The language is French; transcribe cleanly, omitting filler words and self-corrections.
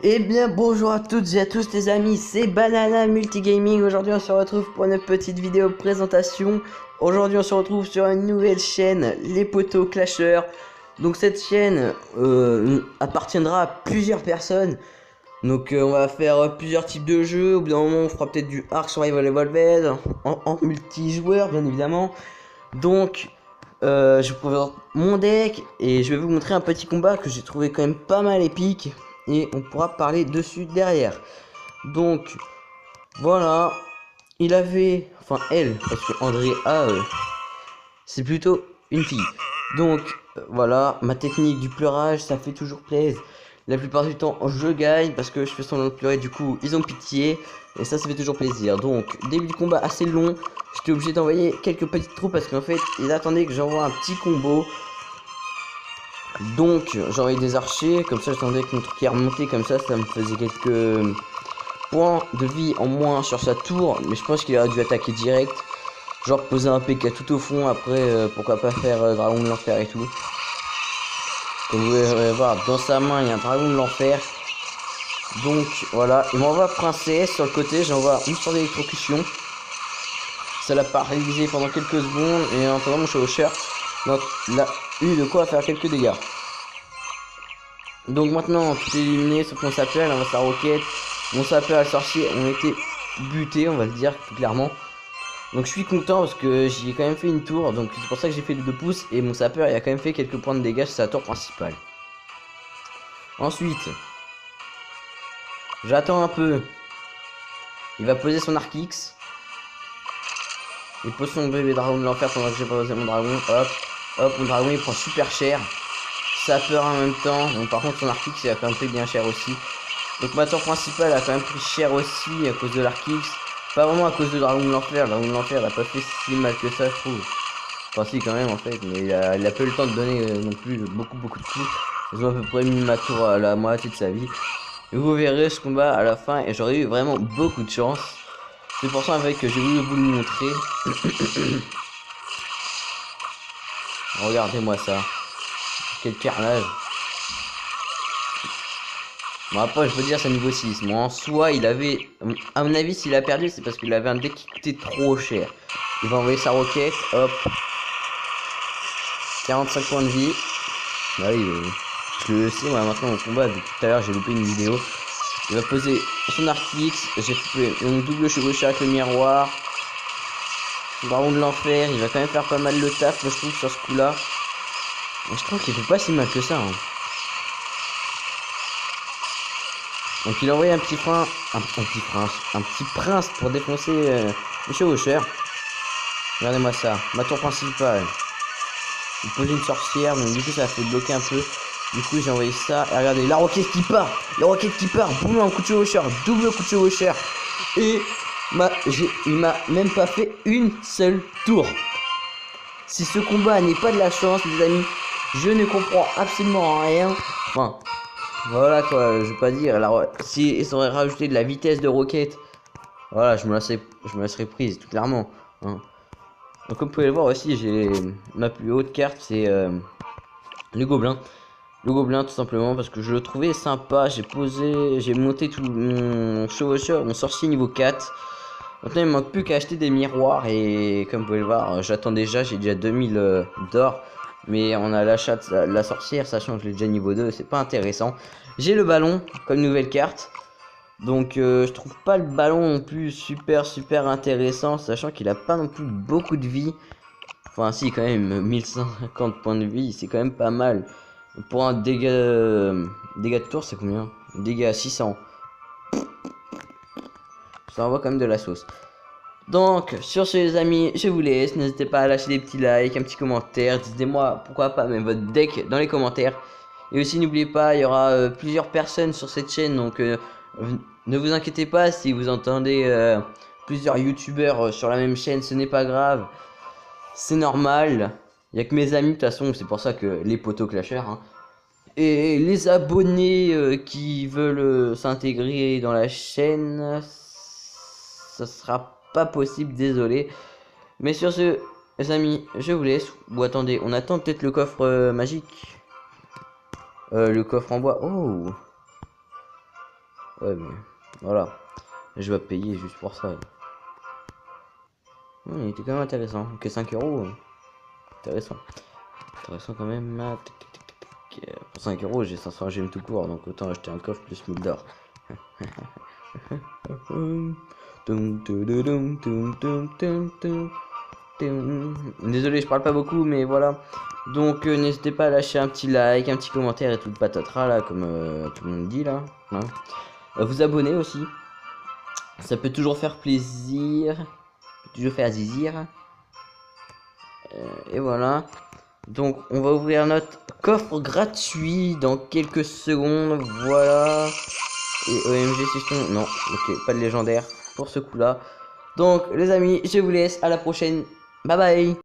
Eh bien bonjour à toutes et à tous les amis, c'est Banana Multigaming. Aujourd'hui on se retrouve pour une petite vidéo présentation. Aujourd'hui on se retrouve sur une nouvelle chaîne, les poteaux clasheurs. Donc cette chaîne appartiendra à plusieurs personnes. Donc on va faire plusieurs types de jeux. Au bout d'un moment on fera peut-être du Ark Survival Evolved en multijoueur bien évidemment. Donc je vous présente mon deck et je vais vous montrer un petit combat que j'ai trouvé quand même pas mal épique. Et on pourra parler dessus derrière. Donc voilà, il avait, enfin elle, parce que Andrea c'est plutôt une fille. Donc voilà, ma technique du pleurage, ça fait toujours plaisir. La plupart du temps je gagne parce que je fais semblant de pleurer, du coup ils ont pitié. Et ça fait toujours plaisir. Donc début du combat assez long, j'étais obligé d'envoyer quelques petites troupes parce qu'en fait ils attendaient que j'envoie un petit combo. Donc j'envoyais des archers, comme ça j'attendais que mon truc est remonté, comme ça me faisait quelques points de vie en moins sur sa tour. Mais je pense qu'il aurait dû attaquer direct, genre poser un PK tout au fond, après pourquoi pas faire dragon de l'enfer et tout. Comme vous pouvez voir, dans sa main il y a un dragon de l'enfer. Donc voilà, il m'envoie princesse sur le côté, j'envoie une sorte d'électrocution. Ça l'a paralysé pendant quelques secondes et en attendant mon chevaucheur, donc il a eu de quoi faire quelques dégâts. Donc maintenant tout est éliminé sauf mon sapeur, il envoie sa roquette. Mon sapeur et le sorcier ont été butés, on va le dire tout clairement. Donc je suis content parce que j'y ai quand même fait une tour, donc c'est pour ça que j'ai fait les 2 pouces. Et mon sapeur il a quand même fait quelques points de dégâts sur sa tour principale. Ensuite, j'attends un peu. Il va poser son arc X. Il pose son bébé dragon de l'enfer pendant que j'ai posé mon dragon. Hop, hop, mon dragon il prend super cher. Sapeur en même temps. Bon, par contre son arc X il a quand même pris bien cher aussi. Donc ma tour principale a quand même pris cher aussi à cause de l'arc X. Pas vraiment à cause de dragon de l'enfer. Dragon de l'enfer il a pas fait si mal que ça je trouve. Enfin si quand même en fait. Mais il a pas eu le temps de donner non plus beaucoup de coups. Ils ont à peu près mis ma tour à la moitié de sa vie. Et vous verrez ce combat à la fin. Et j'aurais eu vraiment beaucoup de chance. C'est pour ça avec que j'ai voulu vous le montrer. Regardez-moi ça. Quel carnage. Bon après je peux dire c'est niveau 6. Moi en soi il avait. À mon avis s'il a perdu c'est parce qu'il avait un deck qui coûtait trop cher. Il va envoyer sa roquette. Hop. 45 points de vie. Bah oui, je le sais moi maintenant au combat. Depuis tout à l'heure j'ai loupé une vidéo. Il va poser son arc X. J'ai fait un double chevaucheur avec le miroir. Dragon de l'enfer. Il va quand même faire pas mal le taf moi je trouve sur ce coup là. Mais je trouve qu'il fait pas si mal que ça. Hein. Donc il a envoyé un petit prince pour défoncer le chevaucheur. Regardez-moi ça, ma tour principale. Il pose une sorcière, donc du coup ça a fait bloquer un peu. Du coup j'ai envoyé ça. Et regardez, la roquette qui part. Boum, un coup de chevaucheur, double coup de chevaucheur. Et il m'a même pas fait une seule tour. Si ce combat n'est pas de la chance les amis, je ne comprends absolument rien. Enfin, voilà quoi, je veux pas dire. Alors, si ils auraient rajouté de la vitesse de roquette, voilà, je me laisserais prise, tout clairement. Hein. Donc, comme vous pouvez le voir aussi, j'ai ma plus haute carte, c'est le gobelin. Le gobelin, tout simplement, parce que je le trouvais sympa. J'ai monté tout mon chevaucheur, mon sorcier niveau 4. Maintenant, il me manque plus qu'à acheter des miroirs. Et comme vous pouvez le voir, j'attends déjà, j'ai déjà 2000 d'or. Mais on a l'achat de la sorcière, sachant que je l'ai déjà niveau 2, c'est pas intéressant. J'ai le ballon comme nouvelle carte. Donc je trouve pas le ballon non plus super intéressant, sachant qu'il a pas non plus beaucoup de vie. Enfin si quand même, 1150 points de vie, c'est quand même pas mal. Pour un dégât de tour, c'est combien? Dégâts à 600. Ça envoie quand même de la sauce. Donc, sur ce les amis, je vous laisse. N'hésitez pas à lâcher des petits likes, un petit commentaire. Dites-moi pourquoi pas même votre deck dans les commentaires. Et aussi n'oubliez pas, il y aura plusieurs personnes sur cette chaîne. Donc ne vous inquiétez pas si vous entendez plusieurs youtubeurs sur la même chaîne. Ce n'est pas grave. C'est normal. Il n'y a que mes amis de toute façon. C'est pour ça que les poteaux clashers. Hein. Et les abonnés qui veulent s'intégrer dans la chaîne, ça sera pas possible, désolé. Mais sur ce, les amis, je vous laisse. Ou attendez, on attend peut-être le coffre magique. Le coffre en bois. Oh, Ouais, mais voilà. Je vais payer juste pour ça. Il était quand même intéressant. Que 5 euros. Intéressant. Intéressant quand même. Tic, tic, tic, tic, tic. Pour 5 euros, j'ai 500 gemmes tout court. Donc autant acheter un coffre plus 1000 d'or. Désolé, je parle pas beaucoup, mais voilà. Donc n'hésitez pas à lâcher un petit like, un petit commentaire et tout le patatras là, comme tout le monde dit là. Hein. Vous abonner aussi. Ça peut toujours faire plaisir. Toujours faire zizir. Et voilà. Donc on va ouvrir notre coffre gratuit dans quelques secondes. Voilà. Et OMG si je tombe. Non, ok, pas de légendaire pour ce coup là. Donc les amis, je vous laisse, à la prochaine. Bye bye.